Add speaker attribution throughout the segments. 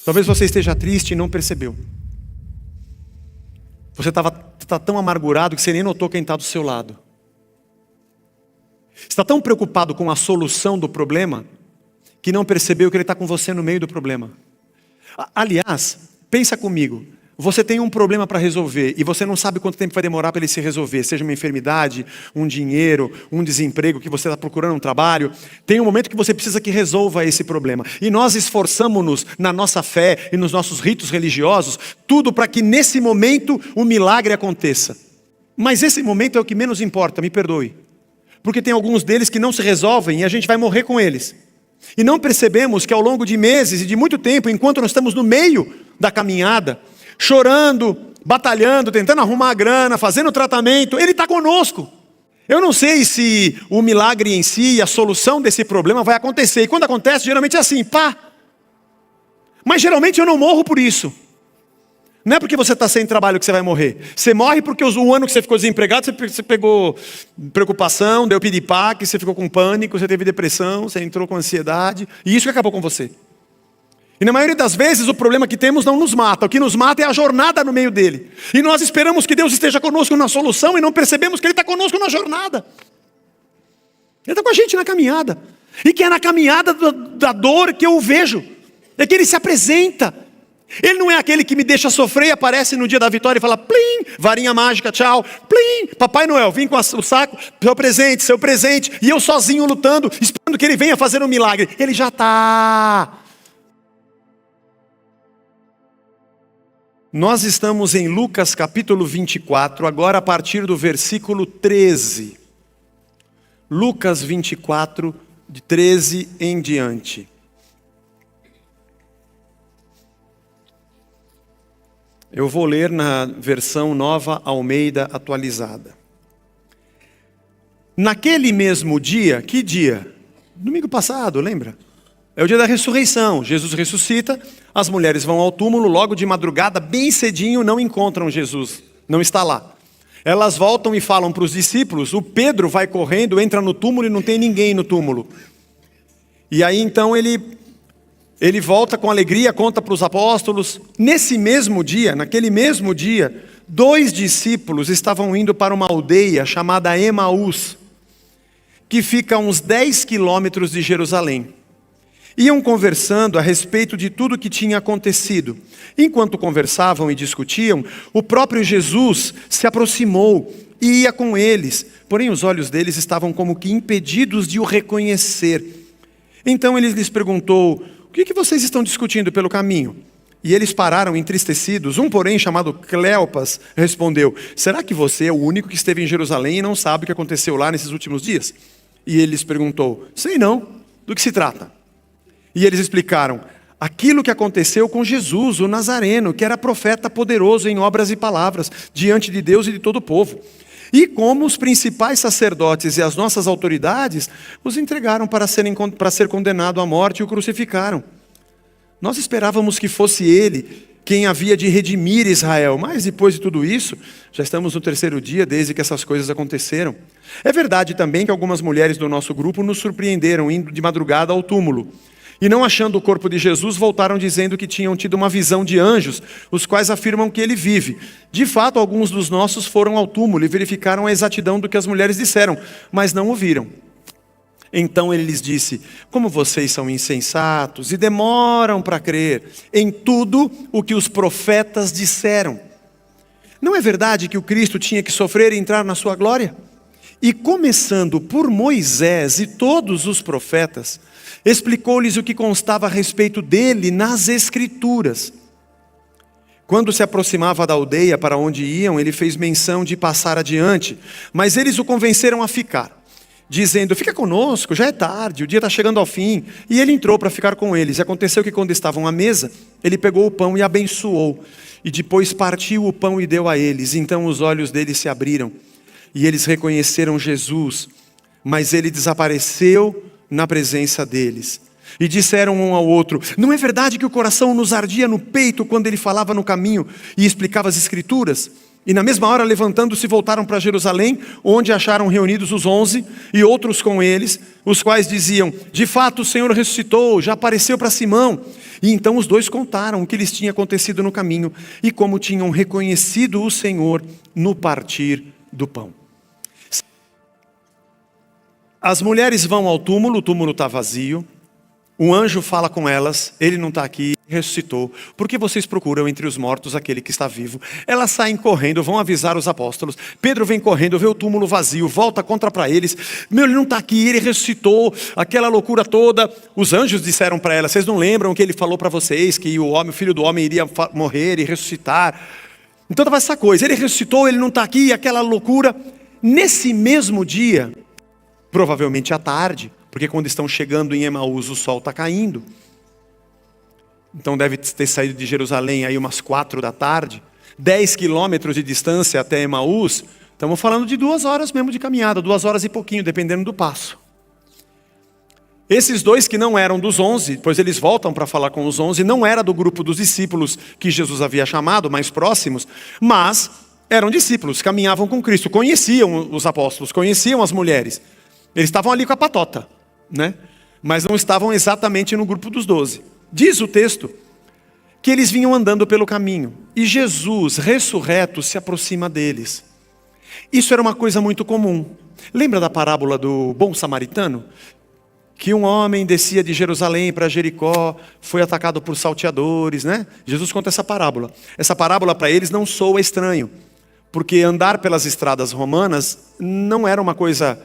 Speaker 1: Talvez você esteja triste e não percebeu. Você está tão amargurado que você nem notou quem está do seu lado. Você está tão preocupado com a solução do problema que não percebeu que ele está com você no meio do problema. Aliás, pensa comigo. Você tem um problema para resolver e você não sabe quanto tempo vai demorar para ele se resolver. Seja uma enfermidade, um dinheiro, um desemprego, que você está procurando um trabalho. Tem um momento que você precisa que resolva esse problema. E nós esforçamos-nos na nossa fé e nos nossos ritos religiosos, tudo para que nesse momento o milagre aconteça. Mas esse momento é o que menos importa, me perdoe. Porque tem alguns deles que não se resolvem e a gente vai morrer com eles. E não percebemos que ao longo de meses e de muito tempo, enquanto nós estamos no meio da caminhada, chorando, batalhando, tentando arrumar a grana, fazendo tratamento, Ele está conosco. Eu não sei se o milagre em si, a solução desse problema vai acontecer. E quando acontece, geralmente é assim, pá. Mas geralmente eu não morro por isso. Não é porque você está sem trabalho que você vai morrer. Você morre porque o ano que você ficou desempregado, você pegou preocupação, deu piripaque, você ficou com pânico, você teve depressão, você entrou com ansiedade. E isso que acabou com você. E na maioria das vezes o problema que temos não nos mata. O que nos mata é a jornada no meio dele. E nós esperamos que Deus esteja conosco na solução e não percebemos que Ele está conosco na jornada. Ele está com a gente na caminhada. E que é na caminhada da dor que eu o vejo. É que Ele se apresenta. Ele não é aquele que me deixa sofrer e aparece no dia da vitória e fala, plim, varinha mágica, tchau, plim, Papai Noel, vim com o saco, seu presente, e eu sozinho lutando, esperando que Ele venha fazer um milagre. Ele já está. Nós estamos em Lucas capítulo 24, agora a partir do versículo 13. Lucas 24, de 13 em diante. Eu vou ler na versão Nova Almeida atualizada. Naquele mesmo dia, que dia? Domingo passado, lembra? É o dia da ressurreição. Jesus ressuscita, as mulheres vão ao túmulo, logo de madrugada, bem cedinho, não encontram Jesus, não está lá. Elas voltam e falam para os discípulos, o Pedro vai correndo, entra no túmulo e não tem ninguém no túmulo. E aí então ele volta com alegria, conta para os apóstolos. Naquele mesmo dia, 2 discípulos estavam indo para uma aldeia chamada Emaús, que fica a uns 10 quilômetros de Jerusalém. Iam conversando a respeito de tudo o que tinha acontecido. Enquanto conversavam e discutiam, o próprio Jesus se aproximou e ia com eles. Porém, os olhos deles estavam como que impedidos de o reconhecer. Então ele lhes perguntou, o que vocês estão discutindo pelo caminho? E eles pararam entristecidos. Um, porém, chamado Cleopas, respondeu, será que você é o único que esteve em Jerusalém e não sabe o que aconteceu lá nesses últimos dias? E ele lhes perguntou, sei não, do que se trata? E eles explicaram, aquilo que aconteceu com Jesus, o Nazareno, que era profeta poderoso em obras e palavras, diante de Deus e de todo o povo. E como os principais sacerdotes e as nossas autoridades os entregaram para ser condenado à morte e o crucificaram. Nós esperávamos que fosse Ele quem havia de redimir Israel, mas depois de tudo isso, já estamos no 3º dia desde que essas coisas aconteceram. É verdade também que algumas mulheres do nosso grupo nos surpreenderam indo de madrugada ao túmulo. E não achando o corpo de Jesus, voltaram dizendo que tinham tido uma visão de anjos, os quais afirmam que ele vive. De fato, alguns dos nossos foram ao túmulo e verificaram a exatidão do que as mulheres disseram, mas não o viram. Então ele lhes disse, como vocês são insensatos e demoram para crer em tudo o que os profetas disseram. Não é verdade que o Cristo tinha que sofrer e entrar na sua glória? E começando por Moisés e todos os profetas, explicou-lhes o que constava a respeito dele nas Escrituras. Quando se aproximava da aldeia para onde iam, ele fez menção de passar adiante, mas eles o convenceram a ficar, dizendo, fica conosco, já é tarde, o dia está chegando ao fim. E ele entrou para ficar com eles. E aconteceu que quando estavam à mesa, ele pegou o pão e abençoou, e depois partiu o pão e deu a eles. Então os olhos deles se abriram, e eles reconheceram Jesus, mas ele desapareceu na presença deles. E disseram um ao outro, não é verdade que o coração nos ardia no peito quando ele falava no caminho e explicava as Escrituras? E na mesma hora, levantando-se, voltaram para Jerusalém, onde acharam reunidos os 11 e outros com eles, os quais diziam: de fato o Senhor ressuscitou, já apareceu para Simão. E então os dois contaram o que lhes tinha acontecido no caminho e como tinham reconhecido o Senhor no partir do pão. As mulheres vão ao túmulo, o túmulo está vazio. Um anjo fala com elas, ele não está aqui, ressuscitou. Por que vocês procuram entre os mortos aquele que está vivo? Elas saem correndo, vão avisar os apóstolos. Pedro vem correndo, vê o túmulo vazio, volta contra para eles. Meu, ele não está aqui, ele ressuscitou, aquela loucura toda. Os anjos disseram para elas: vocês não lembram que ele falou para vocês que o filho do homem iria morrer e ressuscitar? Então estava essa coisa, ele ressuscitou, ele não está aqui, aquela loucura. Nesse mesmo dia, provavelmente à tarde, porque quando estão chegando em Emaús o sol está caindo. Então deve ter saído de Jerusalém aí umas 4 da tarde. 10 quilômetros de distância até Emaús. Estamos falando de 2 horas mesmo de caminhada, 2 horas e pouquinho, dependendo do passo. Esses dois que não eram dos 11, pois eles voltam para falar com os 11, não era do grupo dos discípulos que Jesus havia chamado, mais próximos, mas eram discípulos, caminhavam com Cristo, conheciam os apóstolos, conheciam as mulheres. Eles estavam ali com a patota, né? Mas não estavam exatamente no grupo dos 12. Diz o texto que eles vinham andando pelo caminho e Jesus, ressurreto, se aproxima deles. Isso era uma coisa muito comum. Lembra da parábola do bom samaritano? Que um homem descia de Jerusalém para Jericó, foi atacado por salteadores, né? Jesus conta essa parábola. Essa parábola para eles não soa estranho, porque andar pelas estradas romanas não era uma coisa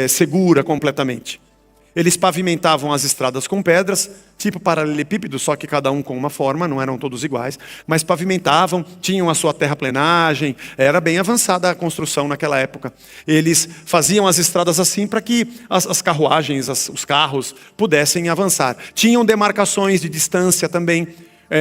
Speaker 1: segura completamente. Eles pavimentavam as estradas com pedras, tipo paralelepípedo, só que cada um com uma forma, não eram todos iguais, mas pavimentavam, tinham a sua terraplenagem, era bem avançada a construção naquela época. Eles faziam as estradas assim para que as carruagens, os carros pudessem avançar. Tinham demarcações de distância também,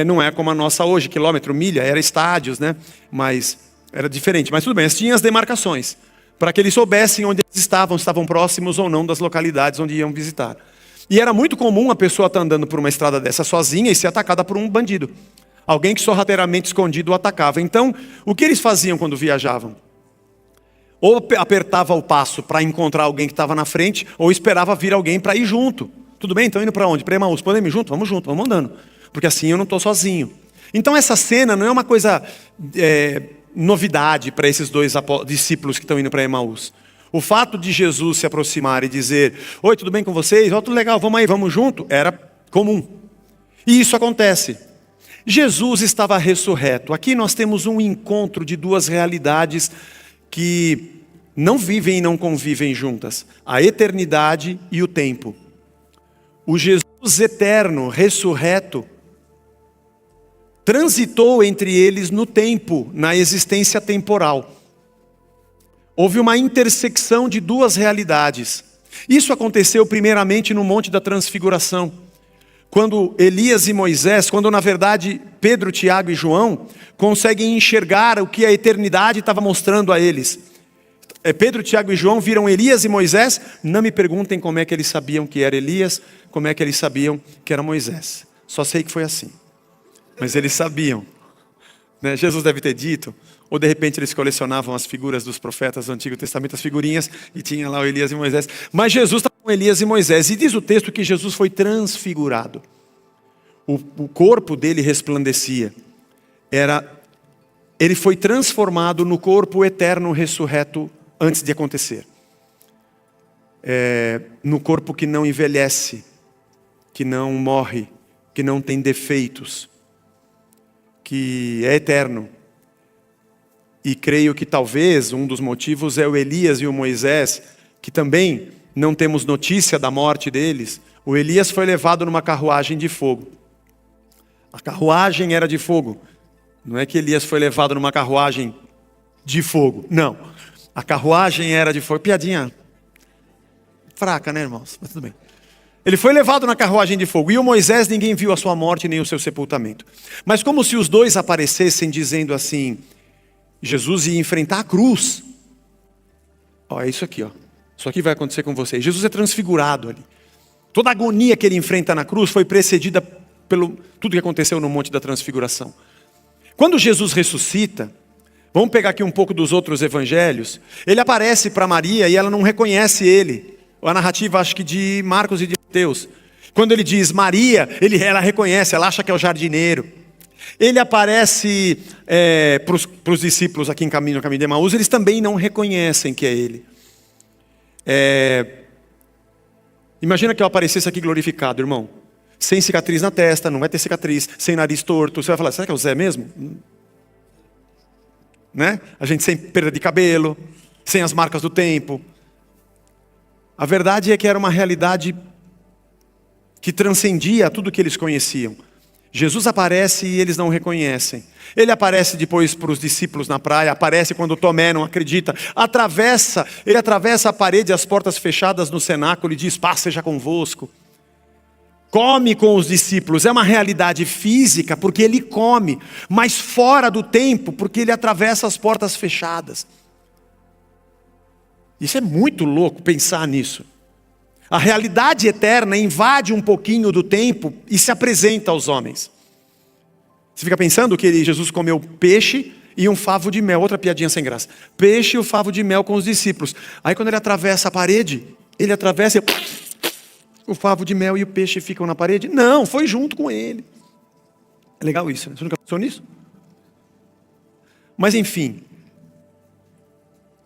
Speaker 1: não é como a nossa hoje, quilômetro, milha, era estádios, né? Mas era diferente, mas tudo bem, tinha as demarcações, para que eles soubessem onde eles estavam próximos ou não das localidades onde iam visitar. E era muito comum a pessoa estar andando por uma estrada dessa sozinha e ser atacada por um bandido. Alguém que sorrateiramente escondido o atacava. Então, o que eles faziam quando viajavam? Ou apertava o passo para encontrar alguém que estava na frente, ou esperava vir alguém para ir junto. Tudo bem? Estão indo para onde? Para Emaús. Podemos ir junto? Vamos andando. Porque assim eu não estou sozinho. Então essa cena não é uma coisa novidade para esses dois discípulos que estão indo para Emaús. O fato de Jesus se aproximar e dizer: oi, tudo bem com vocês? Tudo legal, vamos aí, vamos junto, era comum. E isso acontece. Jesus estava ressurreto. Aqui nós temos um encontro de duas realidades que não vivem e não convivem juntas: a eternidade e o tempo. O Jesus eterno, ressurreto, transitou entre eles no tempo, na existência temporal. Houve uma intersecção de duas realidades. Isso aconteceu primeiramente no Monte da Transfiguração, quando Elias e Moisés, quando na verdade Pedro, Tiago e João conseguem enxergar o que a eternidade estava mostrando a eles. Pedro, Tiago e João viram Elias e Moisés. Não me perguntem como é que eles sabiam que era Elias, como é que eles sabiam que era Moisés. Só sei que foi assim. Mas eles sabiam, né? Jesus deve ter dito, ou de repente eles colecionavam as figuras dos profetas do Antigo Testamento, as figurinhas, e tinha lá o Elias e Moisés. Mas Jesus estava com Elias e Moisés, e diz o texto que Jesus foi transfigurado. O corpo dele resplandecia. Ele foi transformado no corpo eterno ressurreto antes de acontecer. No corpo que não envelhece, que não morre, que não tem defeitos, que é eterno. E creio que talvez um dos motivos é o Elias e o Moisés, que também não temos notícia da morte deles. O Elias foi levado numa carruagem de fogo. A carruagem era de fogo. Não é que Elias foi levado numa carruagem de fogo. Não. A carruagem era de fogo. Piadinha fraca, né, irmãos? Mas tudo bem. Ele foi levado na carruagem de fogo. E o Moisés, ninguém viu a sua morte nem o seu sepultamento. Mas como se os dois aparecessem dizendo assim: Jesus ia enfrentar a cruz. É isso aqui, Isso aqui vai acontecer com vocês. Jesus é transfigurado ali. Toda a agonia que ele enfrenta na cruz foi precedida pelo tudo que aconteceu no Monte da Transfiguração. Quando Jesus ressuscita, Vamos pegar aqui um pouco dos outros evangelhos. Ele aparece para Maria e ela não reconhece ele. A narrativa, acho que de Marcos e de Mateus. Quando ele diz Maria, ela reconhece, ela acha que é o jardineiro. Ele aparece para os discípulos aqui no caminho de Emaús, eles também não reconhecem que é ele. Imagina que eu aparecesse aqui glorificado, irmão. Sem cicatriz na testa, não vai ter cicatriz, sem nariz torto. Você vai falar, será que é o Zé mesmo? Né? A gente sem perda de cabelo, sem as marcas do tempo. A verdade é que era uma realidade que transcendia tudo que eles conheciam. Jesus aparece e eles não reconhecem. Ele aparece depois para os discípulos na praia, aparece quando Tomé não acredita, ele atravessa a parede e as portas fechadas no cenáculo e diz, paz seja convosco. Come com os discípulos, é uma realidade física porque ele come, mas fora do tempo porque ele atravessa as portas fechadas. Isso é muito louco pensar nisso. A realidade eterna invade um pouquinho do tempo e se apresenta aos homens. Você fica pensando que Jesus comeu peixe e um favo de mel, outra piadinha sem graça. Peixe e o favo de mel com os discípulos. Aí quando ele atravessa a parede, ele atravessa o favo de mel e o peixe ficam na parede. Não, foi junto com ele. É legal isso, né? Você nunca pensou nisso? Mas enfim,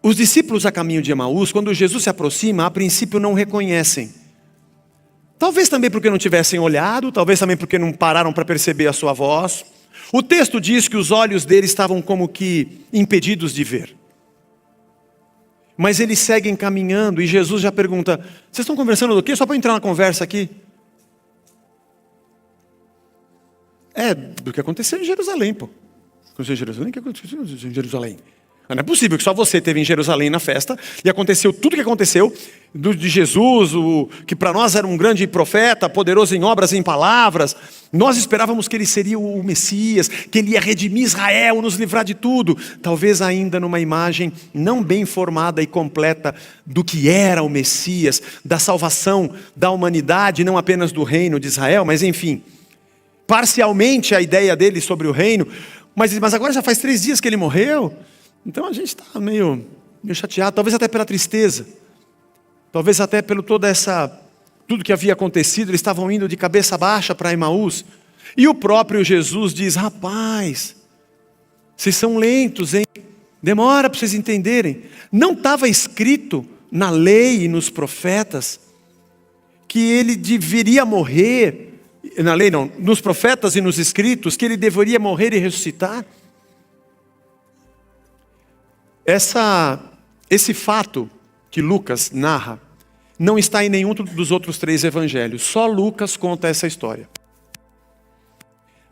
Speaker 1: os discípulos a caminho de Emaús, quando Jesus se aproxima, a princípio não reconhecem. Talvez também porque não tivessem olhado, talvez também porque não pararam para perceber a sua voz. O texto diz que os olhos deles estavam como que impedidos de ver. Mas eles seguem caminhando e Jesus já pergunta, vocês estão conversando do quê? Só para entrar na conversa aqui. Do que aconteceu em Jerusalém, pô. Aconteceu em Jerusalém? O que aconteceu em Jerusalém? Não é possível que só você esteve em Jerusalém na festa e aconteceu tudo o que aconteceu de Jesus, que para nós era um grande profeta, poderoso em obras e em palavras. Nós esperávamos que ele seria o Messias, que ele ia redimir Israel, nos livrar de tudo. Talvez ainda numa imagem não bem formada e completa do que era o Messias, da salvação da humanidade, não apenas do reino de Israel, mas enfim, parcialmente a ideia dele sobre o reino. Mas agora já faz 3 dias que ele morreu. Então a gente está meio chateado, talvez até pela tristeza, talvez até pelo tudo que havia acontecido. Eles estavam indo de cabeça baixa para Emaús, e o próprio Jesus diz, rapaz, vocês são lentos, hein? Demora para vocês entenderem. Não estava escrito na lei e nos profetas, que ele deveria morrer, na lei não, nos profetas e nos escritos, que ele deveria morrer e ressuscitar? Esse fato que Lucas narra não está em nenhum dos outros 3 evangelhos. Só Lucas conta essa história.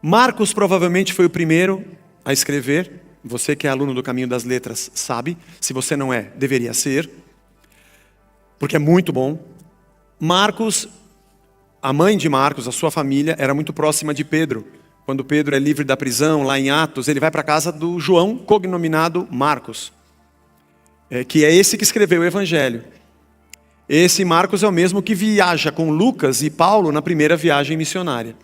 Speaker 1: Marcos provavelmente foi o primeiro a escrever. Você que é aluno do Caminho das Letras sabe. Se você não é, deveria ser. Porque é muito bom. Marcos, a mãe de Marcos, a sua família, era muito próxima de Pedro. Quando Pedro é livre da prisão, lá em Atos, ele vai para a casa do João, cognominado Marcos. Que é esse que escreveu o Evangelho. Esse Marcos é o mesmo que viaja com Lucas e Paulo na primeira viagem missionária.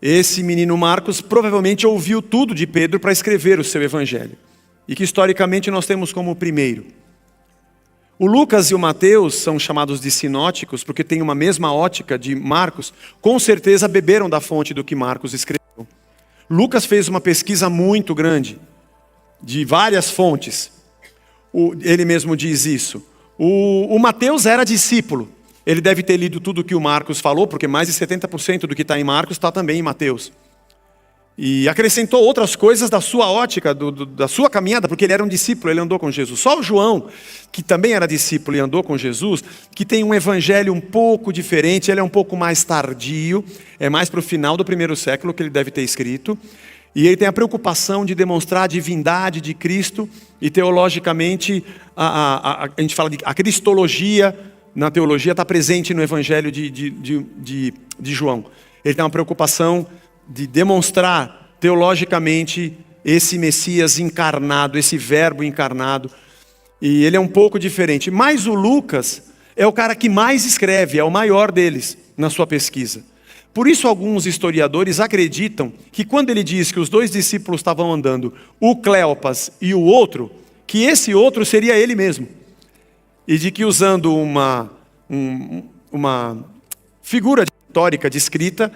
Speaker 1: Esse menino Marcos provavelmente ouviu tudo de Pedro para escrever o seu Evangelho. E que historicamente nós temos como o primeiro. O Lucas e o Mateus são chamados de sinóticos porque têm uma mesma ótica de Marcos. Com certeza beberam da fonte do que Marcos escreveu. Lucas fez uma pesquisa muito grande, de várias fontes. Ele mesmo diz isso. O Mateus era discípulo. Ele deve ter lido tudo o que o Marcos falou, porque mais de 70% do que está em Marcos está também em Mateus. E acrescentou outras coisas da sua ótica, da sua caminhada, porque ele era um discípulo, ele andou com Jesus. Só o João, que também era discípulo e andou com Jesus, que tem um evangelho um pouco diferente, ele é um pouco mais tardio, é mais para o final do 1º século que ele deve ter escrito. E ele tem a preocupação de demonstrar a divindade de Cristo e teologicamente, a gente fala de a cristologia, na teologia está presente no evangelho de João. Ele tem uma preocupação de demonstrar teologicamente esse Messias encarnado, esse verbo encarnado. E ele é um pouco diferente. Mas o Lucas é o cara que mais escreve, é o maior deles na sua pesquisa. Por isso alguns historiadores acreditam que quando ele diz que os 2 discípulos estavam andando, o Cleopas e o outro, que esse outro seria ele mesmo. E de que usando uma figura histórica descrita,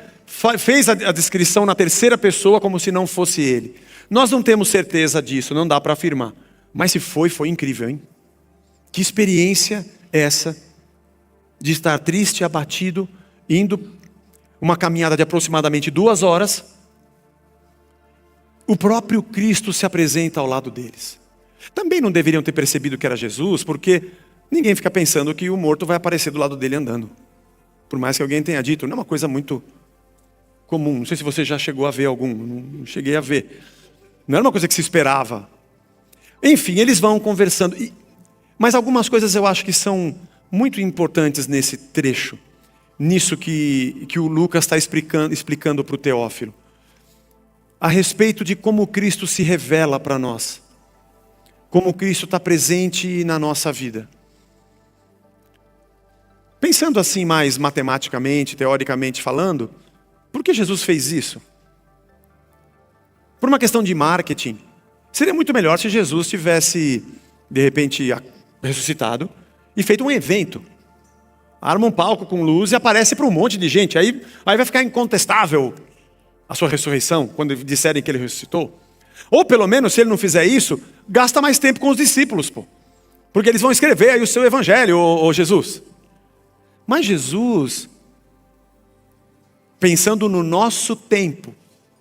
Speaker 1: fez a descrição na terceira pessoa como se não fosse ele. Nós não temos certeza disso, não dá para afirmar. Mas se foi incrível, hein? Que experiência é essa de estar triste, abatido, indo uma caminhada de aproximadamente 2 horas, o próprio Cristo se apresenta ao lado deles. Também não deveriam ter percebido que era Jesus, porque ninguém fica pensando que o morto vai aparecer do lado dele andando. Por mais que alguém tenha dito, não é uma coisa muito comum. Não sei se você já chegou a ver algum, não cheguei a ver. Não era uma coisa que se esperava. Enfim, eles vão conversando. Mas algumas coisas eu acho que são muito importantes nesse trecho. Nisso que o Lucas está explicando para o Teófilo. A respeito de como Cristo se revela para nós. Como Cristo está presente na nossa vida. Pensando assim mais matematicamente, teoricamente falando, por que Jesus fez isso? Por uma questão de marketing. Seria muito melhor se Jesus tivesse, de repente, ressuscitado e feito um evento. Arma um palco com luz e aparece para um monte de gente. Aí vai ficar incontestável a sua ressurreição, quando disserem que ele ressuscitou. Ou pelo menos, se ele não fizer isso, gasta mais tempo com os discípulos, pô. Porque eles vão escrever aí o seu evangelho, ô Jesus. Mas Jesus, pensando no nosso tempo,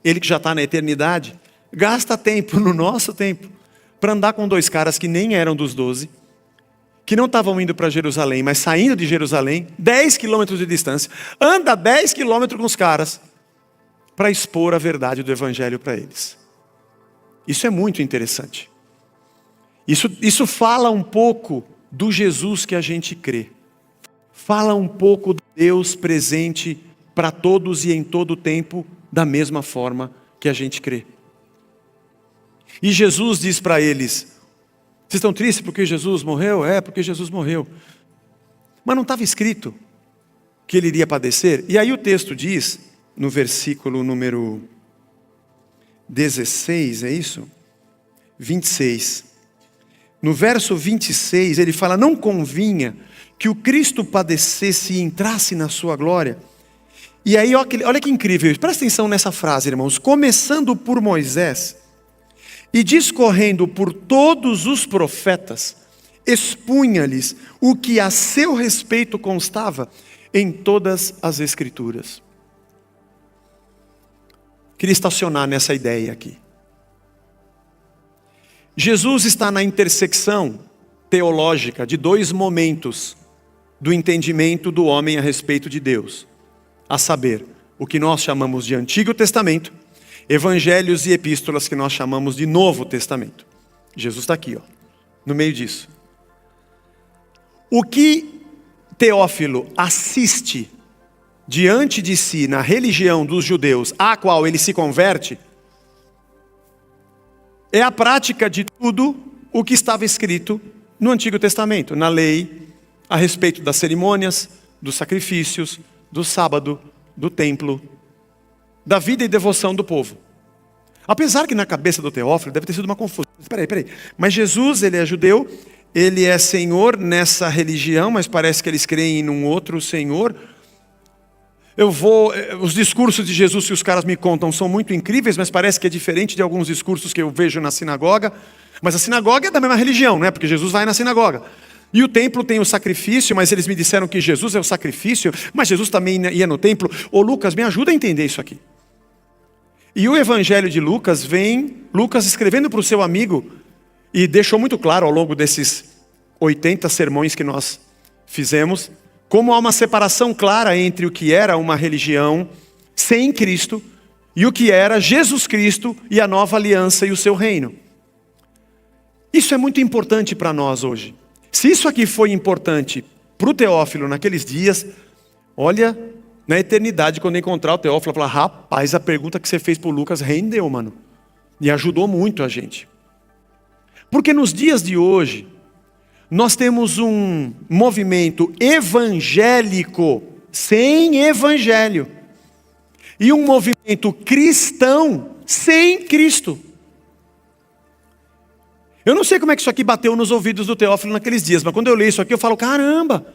Speaker 1: ele que já está na eternidade, gasta tempo no nosso tempo, para andar com 2 caras que nem eram dos 12, que não estavam indo para Jerusalém, mas saindo de Jerusalém, 10 quilômetros de distância, anda 10 quilômetros com os caras, para expor a verdade do evangelho para eles. Isso é muito interessante. Isso fala um pouco do Jesus que a gente crê. Fala um pouco do Deus presente para todos e em todo o tempo, da mesma forma que a gente crê. E Jesus diz para eles, vocês estão tristes porque Jesus morreu? É, porque Jesus morreu. Mas não estava escrito que ele iria padecer? E aí o texto diz, no versículo número 16, é isso? 26. No verso 26, ele fala, não convinha que o Cristo padecesse e entrasse na sua glória. E aí, olha que incrível, presta atenção nessa frase, irmãos. Começando por Moisés e discorrendo por todos os profetas, expunha-lhes o que a seu respeito constava em todas as Escrituras. Queria estacionar nessa ideia aqui. Jesus está na intersecção teológica de 2 momentos do entendimento do homem a respeito de Deus. A saber, o que nós chamamos de Antigo Testamento, evangelhos e epístolas que nós chamamos de Novo Testamento. Jesus está aqui, no meio disso. O que Teófilo assiste diante de si na religião dos judeus, à qual ele se converte, é a prática de tudo o que estava escrito no Antigo Testamento, na lei, a respeito das cerimônias, dos sacrifícios, do sábado, do templo, da vida e devoção do povo. Apesar que na cabeça do Teófilo deve ter sido uma confusão. Peraí. Mas Jesus, ele é judeu, ele é Senhor nessa religião, mas parece que eles creem em um outro Senhor. Os discursos de Jesus que os caras me contam são muito incríveis, mas parece que é diferente de alguns discursos que eu vejo na sinagoga. Mas a sinagoga é da mesma religião, né? Porque Jesus vai na sinagoga. E o templo tem o sacrifício, mas eles me disseram que Jesus é o sacrifício, mas Jesus também ia no templo. Ô Lucas, me ajuda a entender isso aqui. E o evangelho de Lucas Lucas escrevendo para o seu amigo, e deixou muito claro ao longo desses 80 sermões que nós fizemos, como há uma separação clara entre o que era uma religião sem Cristo e o que era Jesus Cristo e a nova aliança e o seu reino. Isso é muito importante para nós hoje. Se isso aqui foi importante para o Teófilo naqueles dias, olha, na eternidade, quando encontrar o Teófilo, falar, rapaz, a pergunta que você fez para o Lucas rendeu, mano. E ajudou muito a gente. Porque nos dias de hoje, nós temos um movimento evangélico sem evangelho. e um movimento cristão sem Cristo. Eu não sei como é que isso aqui bateu nos ouvidos do Teófilo naqueles dias, mas quando eu leio isso aqui eu falo, caramba,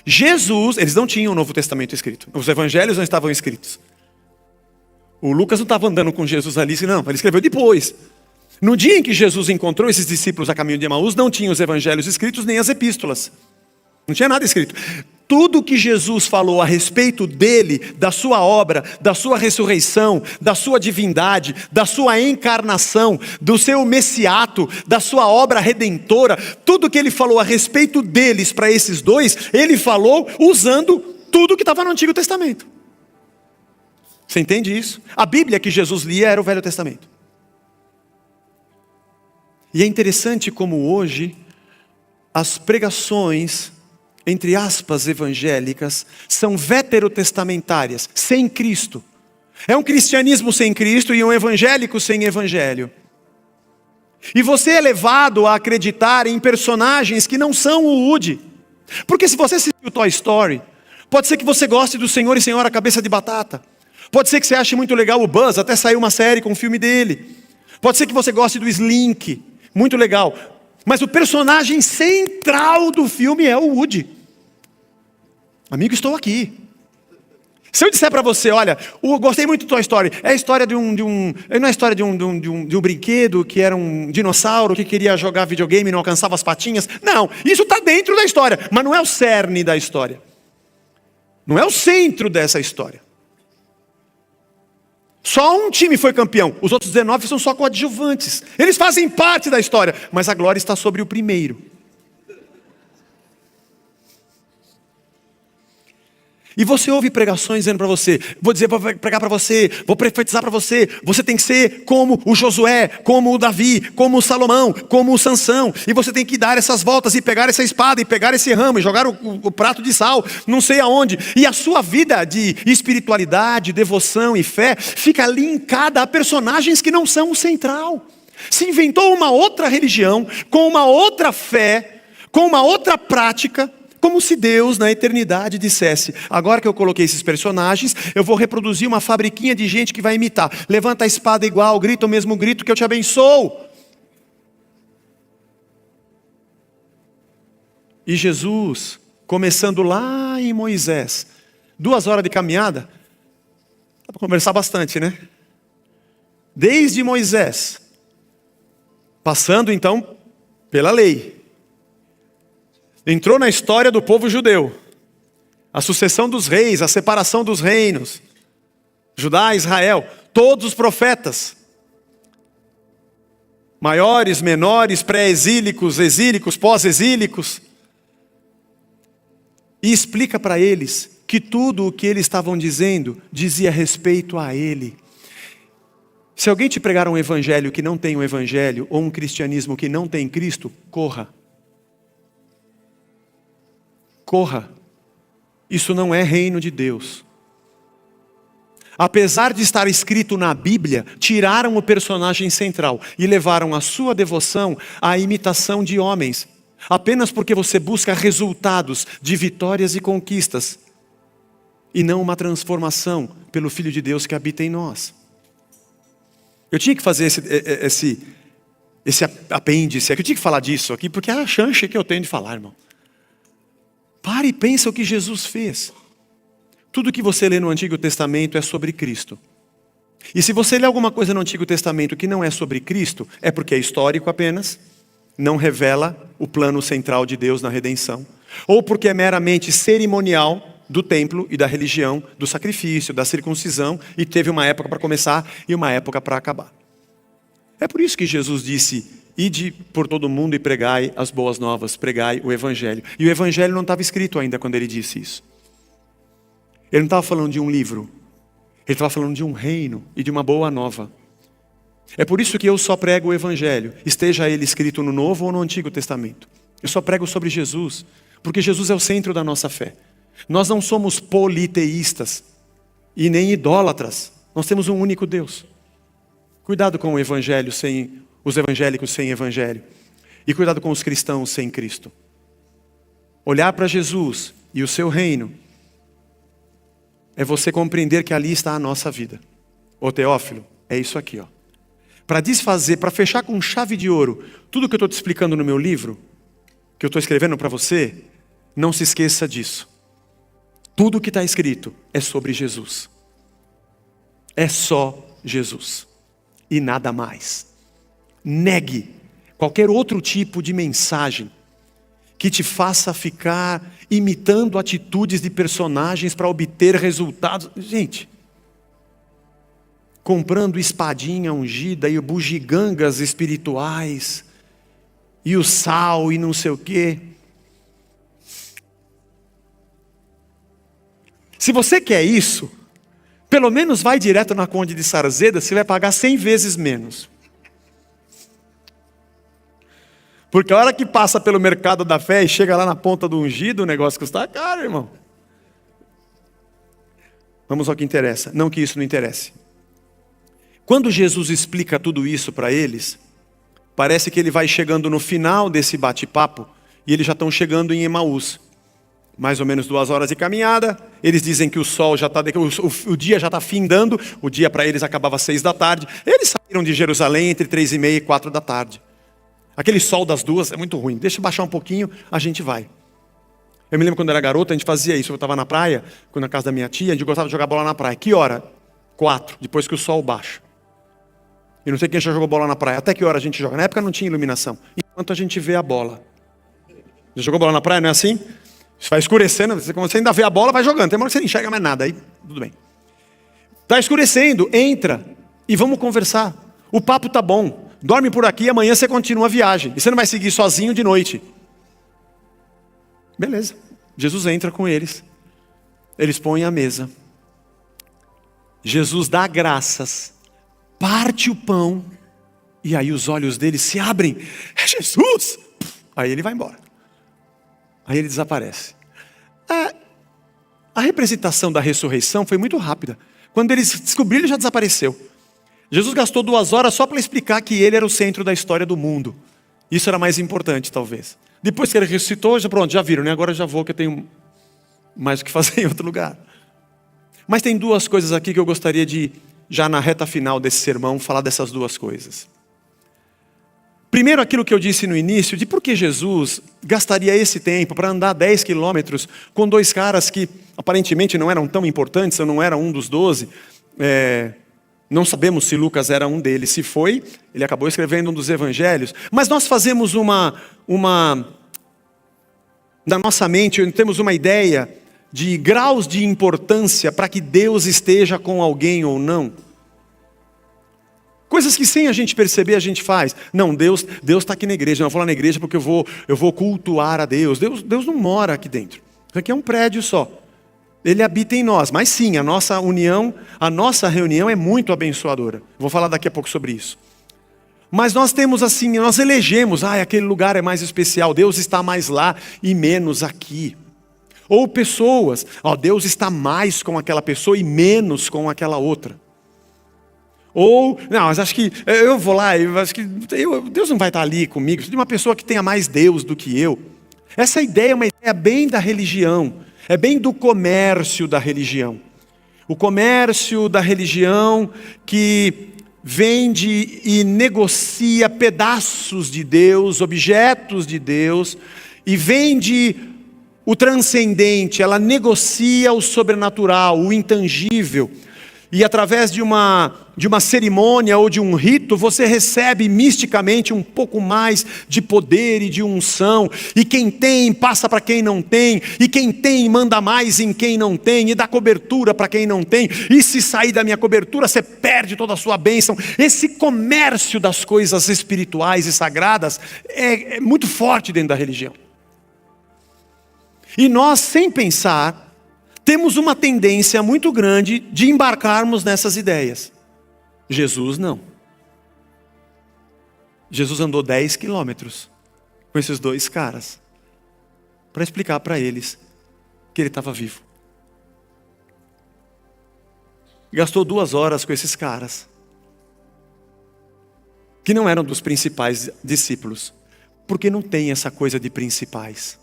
Speaker 1: Jesus, eles não tinham o Novo Testamento escrito, os evangelhos não estavam escritos. O Lucas não estava andando com Jesus ali, não, ele escreveu depois. No dia em que Jesus encontrou esses discípulos a caminho de Emaús, não tinha os evangelhos escritos nem as epístolas. Não tinha nada escrito. Tudo que Jesus falou a respeito dele, da sua obra, da sua ressurreição, da sua divindade, da sua encarnação, do seu messiato, da sua obra redentora, tudo que ele falou a respeito deles para esses dois, ele falou usando tudo que estava no Antigo Testamento. Você entende isso? A Bíblia que Jesus lia era o Velho Testamento. E é interessante como hoje as pregações, entre aspas, evangélicas, são veterotestamentárias, sem Cristo. É um cristianismo sem Cristo e um evangélico sem evangelho. E você é levado a acreditar em personagens que não são o Woody. Porque se você assistiu Toy Story, pode ser que você goste do Senhor e Senhora Cabeça de Batata. Pode ser que você ache muito legal o Buzz, até saiu uma série com o filme dele. Pode ser que você goste do Slink, muito legal. Mas o personagem central do filme é o Woody. Amigo, estou aqui. Se eu disser para você, olha, eu gostei muito do Toy Story, é a história não é a história de um brinquedo que era um dinossauro que queria jogar videogame e não alcançava as patinhas. Não, isso está dentro da história, mas não é o cerne da história. Não é o centro dessa história. Só um time foi campeão, os outros 19 são só coadjuvantes. Eles fazem parte da história, mas a glória está sobre o primeiro. E você ouve pregações dizendo para você, vou pregar para você, vou profetizar para você, você tem que ser como o Josué, como o Davi, como o Salomão, como o Sansão, e você tem que dar essas voltas e pegar essa espada e pegar esse ramo e jogar o prato de sal, não sei aonde, e a sua vida de espiritualidade, devoção e fé fica linkada a personagens que não são o central. Se inventou uma outra religião, com uma outra fé, com uma outra prática, como se Deus na eternidade dissesse, agora que eu coloquei esses personagens, eu vou reproduzir uma fabriquinha de gente que vai imitar. Levanta a espada igual, grita o mesmo grito que eu te abençoo. E Jesus, começando lá em Moisés, 2 horas de caminhada, dá para conversar bastante, né? Desde Moisés, passando então pela lei, entrou na história do povo judeu, a sucessão dos reis, a separação dos reinos, Judá, Israel, todos os profetas, maiores, menores, pré-exílicos, exílicos, pós-exílicos, e explica para eles que tudo o que eles estavam dizendo dizia respeito a ele. Se alguém te pregar um evangelho que não tem um evangelho, ou um cristianismo que não tem Cristo, corra. Corra, isso não é reino de Deus. Apesar de estar escrito na Bíblia, tiraram o personagem central e levaram a sua devoção à imitação de homens, apenas porque você busca resultados de vitórias e conquistas, e não uma transformação pelo Filho de Deus que habita em nós. Eu tinha que fazer esse apêndice aqui, eu tinha que falar disso aqui, porque é a chance que eu tenho de falar, irmão. Pare e pensa o que Jesus fez. Tudo que você lê no Antigo Testamento é sobre Cristo. E se você lê alguma coisa no Antigo Testamento que não é sobre Cristo, é porque é histórico apenas, não revela o plano central de Deus na redenção, ou porque é meramente cerimonial do templo e da religião, do sacrifício, da circuncisão, e teve uma época para começar e uma época para acabar. É por isso que Jesus disse: ide por todo mundo e pregai as boas novas, pregai o evangelho. E o evangelho não estava escrito ainda quando ele disse isso. Ele não estava falando de um livro, ele estava falando de um reino e de uma boa nova. É por isso que eu só prego o evangelho, esteja ele escrito no Novo ou no Antigo Testamento. Eu só prego sobre Jesus, porque Jesus é o centro da nossa fé. Nós não somos politeístas e nem idólatras, nós temos um único Deus. Cuidado com o evangelho sem os evangélicos sem evangelho. E cuidado com os cristãos sem Cristo. Olhar para Jesus e o seu reino é você compreender que ali está a nossa vida. Ô Teófilo, é isso aqui, ó. Para desfazer, para fechar com chave de ouro, tudo que eu estou te explicando no meu livro, que eu estou escrevendo para você, não se esqueça disso. Tudo que está escrito é sobre Jesus. É só Jesus. E nada mais. Negue qualquer outro tipo de mensagem que te faça ficar imitando atitudes de personagens para obter resultados. Gente, comprando espadinha ungida e bugigangas espirituais, e o sal e não sei o quê. Se você quer isso, pelo menos vai direto na Conde de Sarzeda, você vai pagar 100 vezes menos. Porque a hora que passa pelo mercado da fé e chega lá na ponta do ungido, o negócio custa caro, irmão. Vamos ao que interessa, não que isso não interesse. Quando Jesus explica tudo isso para eles, parece que ele vai chegando no final desse bate-papo, e eles já estão chegando em Emaús. Mais ou menos 2 horas de caminhada, eles dizem que o sol já está, o dia já está findando, o dia para eles acabava às 6 da tarde. Eles saíram de Jerusalém entre 3:30 e 4 da tarde. Aquele sol das 2 é muito ruim, deixa eu baixar um pouquinho, a gente vai. Eu me lembro quando eu era garota, a gente fazia isso, eu estava na praia, na casa da minha tia, a gente gostava de jogar bola na praia. Que hora? 4, depois que o sol baixa. E não sei quem já jogou bola na praia, até que hora a gente joga? Na época não tinha iluminação, enquanto a gente vê a bola. Já jogou bola na praia, não é assim? Vai escurecendo, você ainda vê a bola, vai jogando. Tem uma hora que você não enxerga mais nada, aí tudo bem. Está escurecendo, entra e vamos conversar. O papo tá bom, dorme por aqui, amanhã você continua a viagem. E você não vai seguir sozinho de noite. Beleza, Jesus entra com eles. Eles põem a mesa. Jesus dá graças, parte o pão, e aí os olhos deles se abrem. É Jesus! Aí ele vai embora. Aí ele desaparece. A representação da ressurreição foi muito rápida. Quando eles descobriram, ele já desapareceu. Jesus gastou 2 horas só para explicar que ele era o centro da história do mundo. Isso era mais importante, talvez. Depois que ele ressuscitou, já viram, né? Agora eu já vou, que eu tenho mais o que fazer em outro lugar. Mas tem 2 coisas aqui que eu gostaria de, já na reta final desse sermão, falar dessas 2 coisas. Primeiro, aquilo que eu disse no início, de por que Jesus gastaria esse tempo para andar 10 quilômetros com 2 caras que aparentemente não eram tão importantes, ou não era um dos 12. Não sabemos se Lucas era um deles. Se foi, ele acabou escrevendo um dos evangelhos. Mas nós fazemos na nossa mente, temos uma ideia de graus de importância para que Deus esteja com alguém ou não. Coisas que sem a gente perceber a gente faz. Não, Deus está aqui na igreja. Não, eu vou lá na igreja porque eu vou cultuar a Deus. Deus não mora aqui dentro. Isso aqui é um prédio só. Ele habita em nós. Mas sim, a nossa reunião é muito abençoadora. Vou falar daqui a pouco sobre isso. Mas nós temos assim, nós elegemos, aquele lugar é mais especial. Deus está mais lá e menos aqui. Ou pessoas, Deus está mais com aquela pessoa e menos com aquela outra. Ou, não, mas acho que eu vou lá, Deus não vai estar ali comigo. De uma pessoa que tenha mais Deus do que eu. Essa ideia é uma ideia bem da religião, é bem do comércio da religião. O comércio da religião que vende e negocia pedaços de Deus, objetos de Deus, e vende o transcendente, ela negocia o sobrenatural, o intangível. E através de uma cerimônia ou de um rito, você recebe misticamente um pouco mais de poder e de unção. E quem tem, passa para quem não tem. E quem tem, manda mais em quem não tem. E dá cobertura para quem não tem. E se sair da minha cobertura, você perde toda a sua bênção. Esse comércio das coisas espirituais e sagradas é muito forte dentro da religião. E nós, sem pensar, temos uma tendência muito grande de embarcarmos nessas ideias. Jesus não. Jesus andou 10 quilômetros com esses 2 caras para explicar para eles que ele estava vivo. Gastou 2 horas com esses caras que não eram dos principais discípulos, porque não tem essa coisa de principais.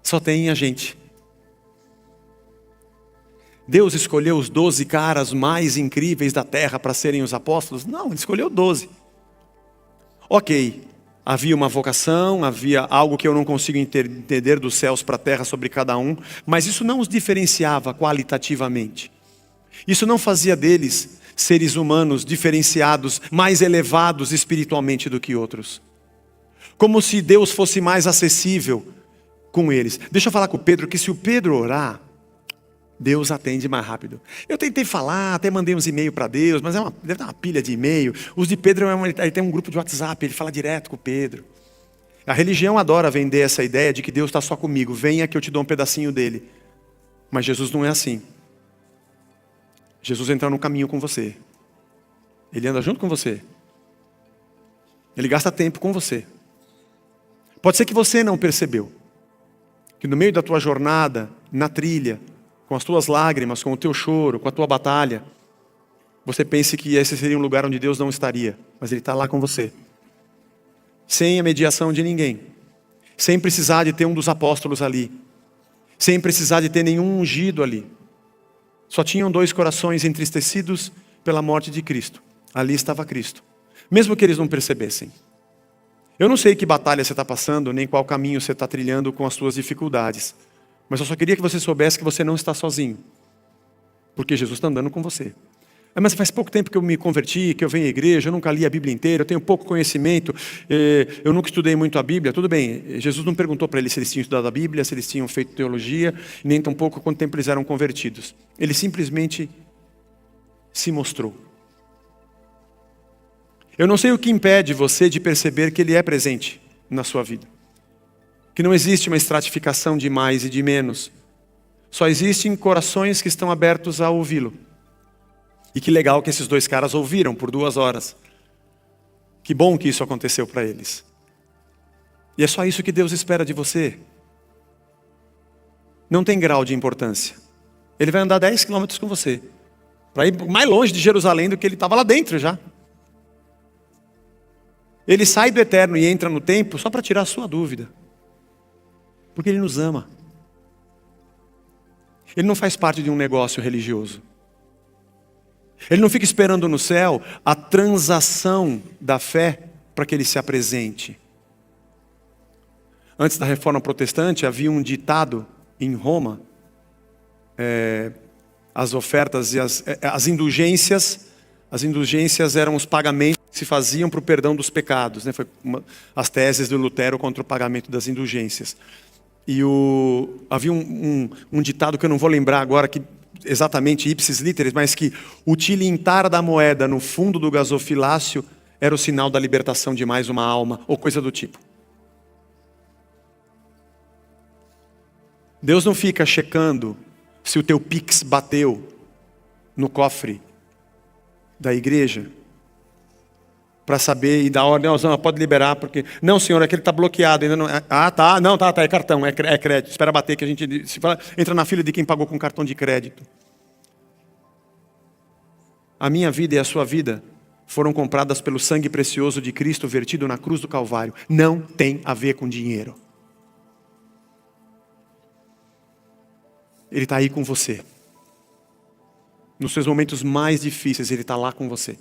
Speaker 1: Só tem a gente. Deus escolheu os 12 caras mais incríveis da terra para serem os apóstolos? Não, Ele escolheu 12. Ok, havia uma vocação, havia algo que eu não consigo entender dos céus para a terra sobre cada um, mas isso não os diferenciava qualitativamente. Isso não fazia deles seres humanos diferenciados, mais elevados espiritualmente do que outros. Como se Deus fosse mais acessível com eles. Deixa eu falar com o Pedro, que se o Pedro orar, Deus atende mais rápido. Eu tentei falar, até mandei uns e-mails para Deus, mas deve ter uma pilha de e-mail. Os de Pedro, ele tem um grupo de WhatsApp, ele fala direto com o Pedro. A religião adora vender essa ideia de que Deus está só comigo. Venha que eu te dou um pedacinho dele. Mas Jesus não é assim. Jesus entra no caminho com você. Ele anda junto com você. Ele gasta tempo com você. Pode ser que você não percebeu. Que no meio da tua jornada, na trilha, com as tuas lágrimas, com o teu choro, com a tua batalha, você pense que esse seria um lugar onde Deus não estaria. Mas Ele está lá com você. Sem a mediação de ninguém. Sem precisar de ter um dos apóstolos ali. Sem precisar de ter nenhum ungido ali. Só tinham 2 corações entristecidos pela morte de Cristo. Ali estava Cristo. Mesmo que eles não percebessem. Eu não sei que batalha você está passando, nem qual caminho você está trilhando com as suas dificuldades. Mas eu só queria que você soubesse que você não está sozinho. Porque Jesus está andando com você. Mas faz pouco tempo que eu me converti, que eu venho à igreja, eu nunca li a Bíblia inteira, eu tenho pouco conhecimento, eu nunca estudei muito a Bíblia. Tudo bem, Jesus não perguntou para eles se eles tinham estudado a Bíblia, se eles tinham feito teologia, nem tampouco quanto tempo eles eram convertidos. Ele simplesmente se mostrou. Eu não sei o que impede você de perceber que Ele é presente na sua vida. Que não existe uma estratificação de mais e de menos. Só existem corações que estão abertos a ouvi-lo. E que legal que esses 2 caras ouviram por 2 horas. Que bom que isso aconteceu para eles. E é só isso que Deus espera de você. Não tem grau de importância. Ele vai andar 10 quilômetros com você. Para ir mais longe de Jerusalém do que ele estava lá dentro já. Ele sai do eterno e entra no tempo só para tirar a sua dúvida. Porque Ele nos ama. Ele não faz parte de um negócio religioso. Ele não fica esperando no céu a transação da fé para que Ele se apresente. Antes da Reforma Protestante havia um ditado em Roma. As ofertas e as indulgências. As indulgências eram os pagamentos que se faziam para o perdão dos pecados. Né? Foi as teses de Lutero contra o pagamento das indulgências. E havia um ditado que eu não vou lembrar agora, que exatamente ipsis literis, mas que o tilintar da moeda no fundo do gasofilácio era o sinal da libertação de mais uma alma, ou coisa do tipo. Deus não fica checando se o teu Pix bateu no cofre da igreja, para saber e dar ordem, não, pode liberar, porque... Não, senhor, aquele está bloqueado, ainda não... Ah, tá, não, tá, é cartão, é crédito, espera bater que a gente... Entra na fila de quem pagou com cartão de crédito. A minha vida e a sua vida foram compradas pelo sangue precioso de Cristo vertido na cruz do Calvário. Não tem a ver com dinheiro. Ele está aí com você. Nos seus momentos mais difíceis, Ele está lá com você.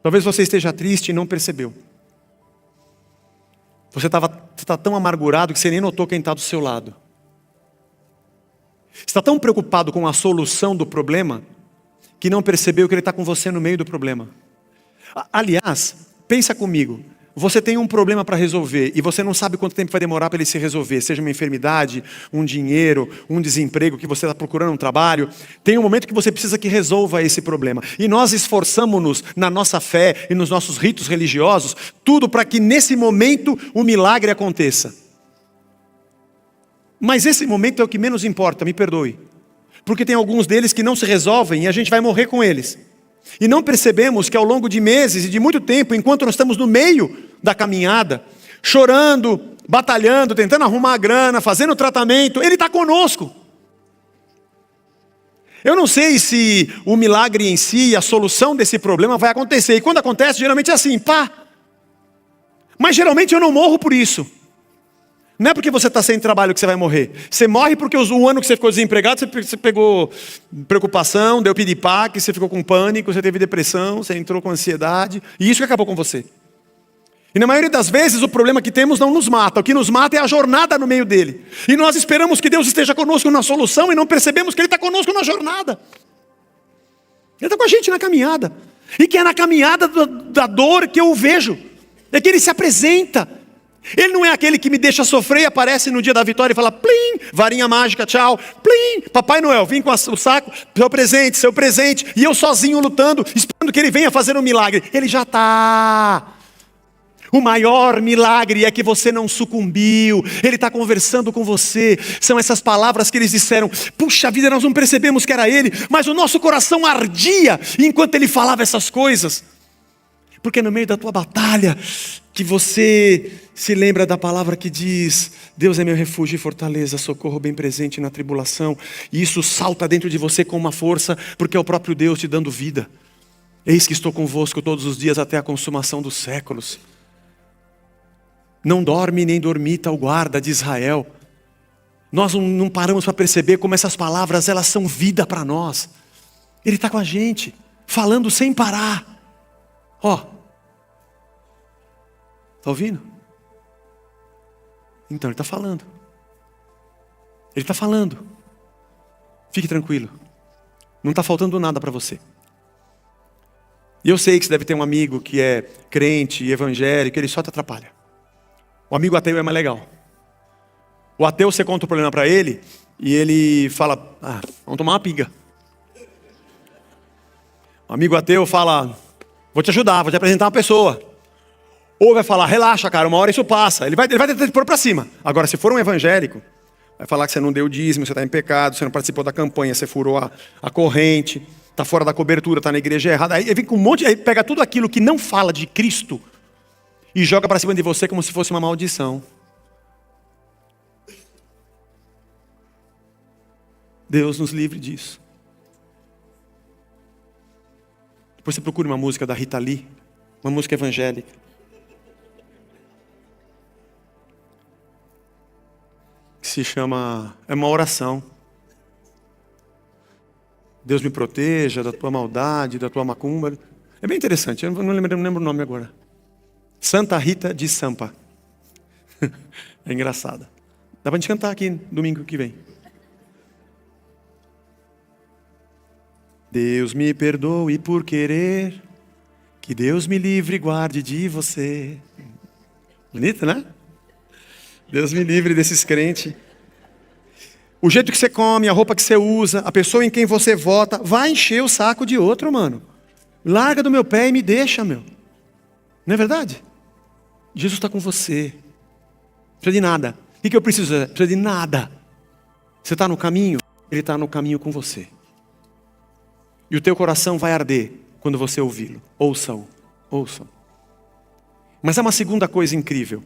Speaker 1: Talvez você esteja triste e não percebeu. Você está tão amargurado que você nem notou quem está do seu lado. Você está tão preocupado com a solução do problema que não percebeu que Ele está com você no meio do problema. Aliás, pensa comigo. Você tem um problema para resolver e você não sabe quanto tempo vai demorar para ele se resolver. Seja uma enfermidade, um dinheiro, um desemprego, que você está procurando um trabalho. Tem um momento que você precisa que resolva esse problema. E nós esforçamos-nos na nossa fé e nos nossos ritos religiosos, tudo para que nesse momento o milagre aconteça. Mas esse momento é o que menos importa, me perdoe. Porque tem alguns deles que não se resolvem e a gente vai morrer com eles. E não percebemos que ao longo de meses e de muito tempo, enquanto nós estamos no meio da caminhada, chorando, batalhando, tentando arrumar a grana, fazendo o tratamento, Ele está conosco. Eu não sei se o milagre em si, a solução desse problema vai acontecer. E quando acontece, geralmente é assim, pá. Mas geralmente eu não morro por isso. Não é porque você está sem trabalho que você vai morrer. Você morre porque o ano que você ficou desempregado, você pegou preocupação, deu piripaque, você ficou com pânico, você teve depressão, você entrou com ansiedade. E isso que acabou com você. E na maioria das vezes o problema que temos não nos mata. O que nos mata é a jornada no meio dele. E nós esperamos que Deus esteja conosco na solução e não percebemos que Ele está conosco na jornada. Ele está com a gente na caminhada. E que é na caminhada da dor que eu o vejo. É que Ele se apresenta. Ele não é aquele que me deixa sofrer e aparece no dia da vitória e fala, plim, varinha mágica, tchau, plim, Papai Noel, vim com o saco, seu presente, e eu sozinho lutando, esperando que Ele venha fazer um milagre. Ele já está. O maior milagre é que você não sucumbiu. Ele está conversando com você. São essas palavras que eles disseram. Puxa vida, nós não percebemos que era Ele, mas o nosso coração ardia enquanto Ele falava essas coisas. Porque no meio da tua batalha, que você se lembra da palavra que diz, Deus é meu refúgio e fortaleza, socorro bem presente na tribulação. E isso salta dentro de você com uma força, porque é o próprio Deus te dando vida. Eis que estou convosco todos os dias até a consumação dos séculos. Não dorme nem dormita o guarda de Israel. Nós não paramos para perceber como essas palavras, elas são vida para nós. Ele está com a gente, falando sem parar. Ó, está ouvindo? Então Ele está falando. Ele está falando. Fique tranquilo. Não está faltando nada para você. E eu sei que você deve ter um amigo que é crente, evangélico, ele só te atrapalha. O amigo ateu é mais legal. O ateu, você conta o problema para ele e ele fala, vamos tomar uma pinga. O amigo ateu fala, vou te ajudar, vou te apresentar uma pessoa. Ou vai falar, relaxa cara, uma hora isso passa. Ele vai tentar te pôr para cima. Agora, se for um evangélico, vai falar que você não deu dízimo, você está em pecado, você não participou da campanha, você furou a corrente, está fora da cobertura, está na igreja errada. Aí vem com um monte, aí pega tudo aquilo que não fala de Cristo e joga para cima de você como se fosse uma maldição. Deus nos livre disso. Depois você procura uma música da Rita Lee, uma música evangélica. Que se chama, é uma oração. Deus me proteja da tua maldade, da tua macumba. É bem interessante, eu não lembro o nome agora. Santa Rita de Sampa. É engraçada. Dá pra gente cantar aqui domingo que vem. Deus me perdoe por querer, que Deus me livre e guarde de você. Bonito, né? Deus me livre desses crentes. O jeito que você come, a roupa que você usa, a pessoa em quem você vota, vai encher o saco de outro, mano. Larga do meu pé e me deixa, meu. Não é verdade? Jesus está com você. Não precisa de nada. O que eu preciso? Não precisa de nada. Você está no caminho? Ele está no caminho com você. E o teu coração vai arder quando você ouvi-lo. Ouçam. Mas há uma segunda coisa incrível.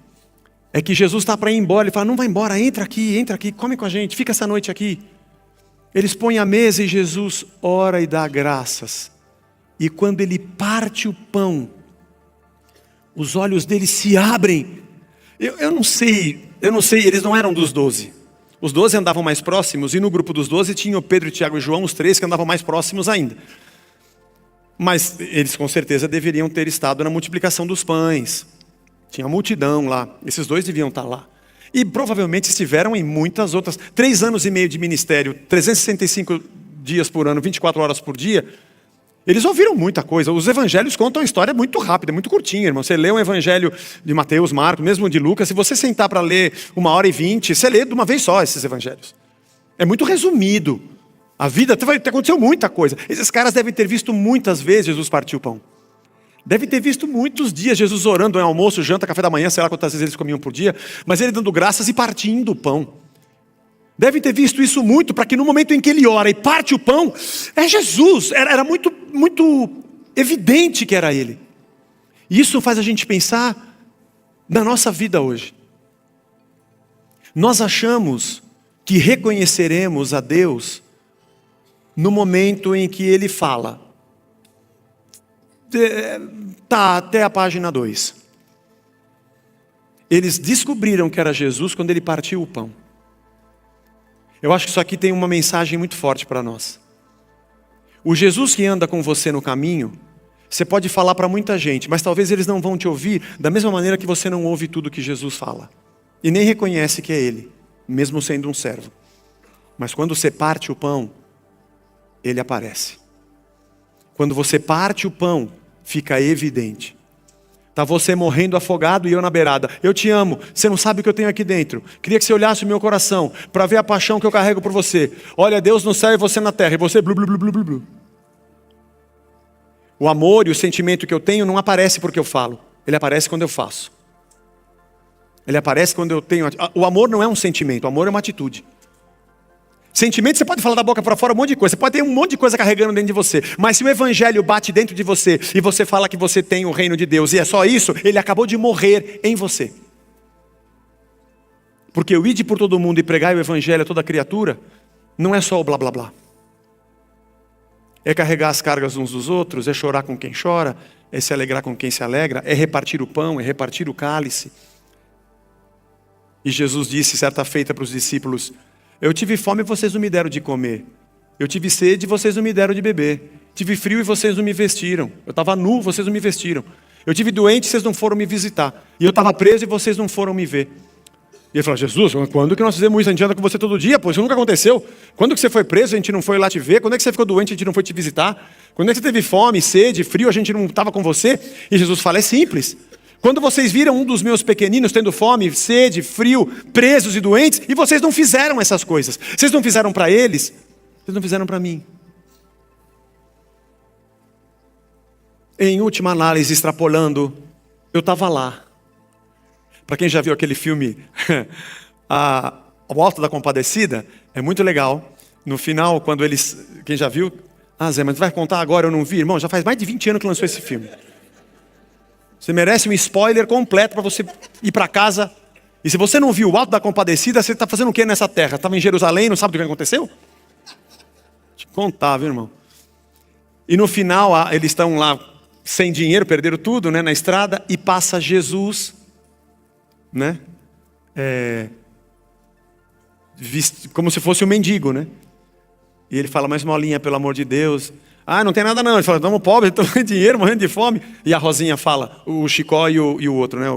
Speaker 1: É que Jesus está para ir embora. Ele fala, não vai embora, entra aqui, come com a gente, fica essa noite aqui. Eles põem a mesa e Jesus ora e dá graças. E quando Ele parte o pão, os olhos dele se abrem. Eu não sei, eles não eram dos 12. Os 12 andavam mais próximos, e no grupo dos 12 tinham Pedro, Tiago e João, os 3 que andavam mais próximos ainda. Mas eles com certeza deveriam ter estado na multiplicação dos pães. Tinha multidão lá, esses 2 deviam estar lá. E provavelmente estiveram em muitas outras. 3 anos e meio de ministério, 365 dias por ano, 24 horas por dia. Eles ouviram muita coisa. Os evangelhos contam a história muito rápida, muito curtinha, irmão. Você lê um evangelho de Mateus, Marcos, mesmo de Lucas, se você sentar para ler 1h20, você lê de uma vez só esses evangelhos. É muito resumido. A vida, aconteceu muita coisa. Esses caras devem ter visto muitas vezes Jesus partir o pão. Devem ter visto muitos dias Jesus orando em almoço, janta, café da manhã, sei lá quantas vezes eles comiam por dia, mas Ele dando graças e partindo o pão. Devem ter visto isso muito, para que no momento em que Ele ora e parte o pão, é Jesus. Era muito, muito evidente que era Ele. E isso faz a gente pensar na nossa vida hoje. Nós achamos que reconheceremos a Deus no momento em que Ele fala. Tá, até a página 2. Eles descobriram que era Jesus quando ele partiu o pão. Eu acho que isso aqui tem uma mensagem muito forte para nós. O Jesus que anda com você no caminho, você pode falar para muita gente, mas talvez eles não vão te ouvir da mesma maneira que você não ouve tudo que Jesus fala. E nem reconhece que é Ele, mesmo sendo um servo. Mas quando você parte o pão, Ele aparece. Quando você parte o pão, fica evidente. Está você morrendo afogado e eu na beirada. Eu te amo, você não sabe o que eu tenho aqui dentro. Queria que você olhasse o meu coração para ver a paixão que eu carrego por você. Olha, Deus no céu e você na terra. E você blu, blu, blu, blu, blu, blu. O amor e o sentimento que eu tenho não aparece porque eu falo. Ele aparece quando eu faço. Ele aparece quando eu tenho... O amor não é um sentimento, o amor é uma atitude. Sentimento você pode falar da boca para fora um monte de coisa. Você pode ter um monte de coisa carregando dentro de você. Mas se o evangelho bate dentro de você e você fala que você tem o reino de Deus e é só isso, ele acabou de morrer em você. Porque o ide por todo mundo e pregar o evangelho a toda criatura não é só o blá blá blá. É carregar as cargas uns dos outros, é chorar com quem chora, é se alegrar com quem se alegra, é repartir o pão, é repartir o cálice. E Jesus disse certa feita para os discípulos: eu tive fome e vocês não me deram de comer. Eu tive sede e vocês não me deram de beber. Tive frio e vocês não me vestiram. Eu estava nu, vocês não me vestiram. Eu tive doente e vocês não foram me visitar. E eu estava preso e vocês não foram me ver. E ele falou: Jesus, quando que nós fizemos isso? A gente anda com você todo dia, pô, isso nunca aconteceu. Quando que você foi preso, a gente não foi lá te ver? Quando é que você ficou doente, a gente não foi te visitar? Quando é que você teve fome, sede, frio, a gente não estava com você? E Jesus fala: é simples. Quando vocês viram um dos meus pequeninos tendo fome, sede, frio, presos e doentes, e vocês não fizeram essas coisas. Vocês não fizeram para eles, vocês não fizeram para mim. Em última análise, extrapolando, eu estava lá. Para quem já viu aquele filme, O Alto da Compadecida, é muito legal. No final, quando eles... Quem já viu? Ah, Zé, mas vai contar agora, eu não vi. Irmão, já faz mais de 20 anos que lançou esse filme. Você merece um spoiler completo para você ir para casa. E se você não viu O Alto da Compadecida, você está fazendo o que nessa terra? Estava em Jerusalém, não sabe do que aconteceu? Deixa eu te contar, viu, irmão? E no final, eles estão lá sem dinheiro, perderam tudo, né, na estrada, e passa Jesus... né? Como se fosse um mendigo, né? E ele fala: mais uma linha, pelo amor de Deus. Ah, não tem nada não. Ele fala: estamos pobres, estamos sem dinheiro, morrendo de fome. E a Rosinha fala, o Chicó e o outro, né?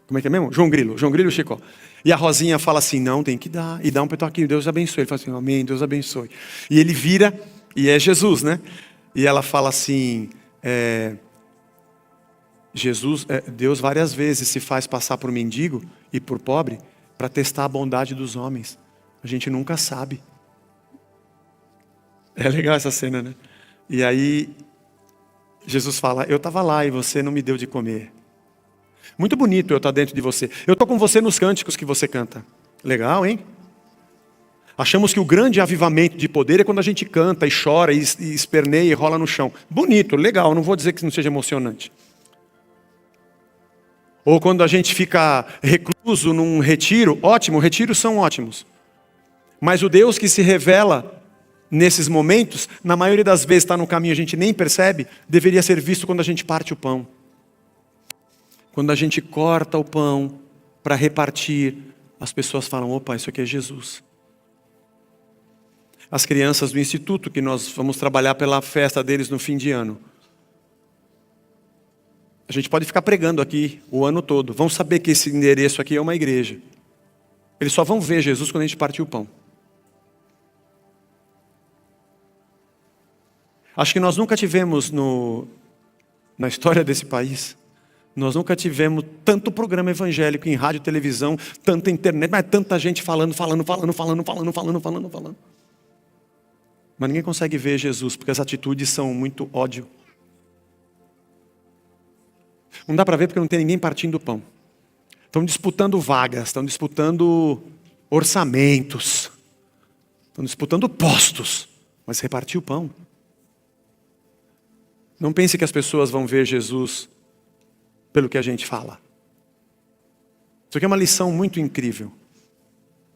Speaker 1: Como é que é mesmo? João Grilo e o Chicó. E a Rosinha fala assim: não, tem que dar. E dá um petoquinho, Deus abençoe. Ele fala assim: amém, Deus abençoe. E ele vira, e é Jesus, né? E ela fala assim... Deus várias vezes se faz passar por mendigo e por pobre para testar a bondade dos homens. A gente nunca sabe. É legal essa cena, né? E aí Jesus fala: eu estava lá e você não me deu de comer. Muito bonito eu estar dentro de você. Eu estou com você nos cânticos que você canta. Legal, hein? Achamos que o grande avivamento de poder é quando a gente canta e chora e esperneia e rola no chão. Bonito, legal, não vou dizer que não seja emocionante. Ou quando a gente fica recluso num retiro, ótimo, retiros são ótimos. Mas o Deus que se revela nesses momentos, na maioria das vezes está no caminho, a gente nem percebe, deveria ser visto quando a gente parte o pão. Quando a gente corta o pão para repartir, as pessoas falam: opa, isso aqui é Jesus. As crianças do instituto, que nós vamos trabalhar pela festa deles no fim de ano. A gente pode ficar pregando aqui o ano todo. Vão saber que esse endereço aqui é uma igreja. Eles só vão ver Jesus quando a gente partir o pão. Acho que nós nunca tivemos na história desse país, nós nunca tivemos tanto programa evangélico em rádio, televisão, tanta internet, mas tanta gente falando. Mas ninguém consegue ver Jesus, porque as atitudes são muito ódio. Não dá para ver porque não tem ninguém partindo o pão. Estão disputando vagas, estão disputando orçamentos, estão disputando postos, mas repartir o pão. Não pense que as pessoas vão ver Jesus pelo que a gente fala. Isso aqui é uma lição muito incrível.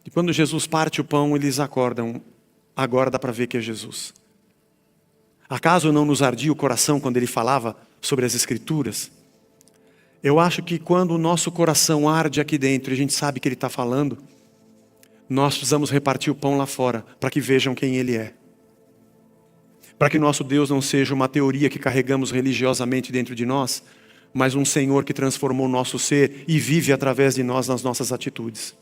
Speaker 1: E quando Jesus parte o pão, eles acordam. Agora dá para ver que é Jesus. Acaso não nos ardia o coração quando ele falava sobre as Escrituras? Eu acho que quando o nosso coração arde aqui dentro e a gente sabe que Ele está falando, nós precisamos repartir o pão lá fora, para que vejam quem Ele é. Para que nosso Deus não seja uma teoria que carregamos religiosamente dentro de nós, mas um Senhor que transformou o nosso ser e vive através de nós nas nossas atitudes.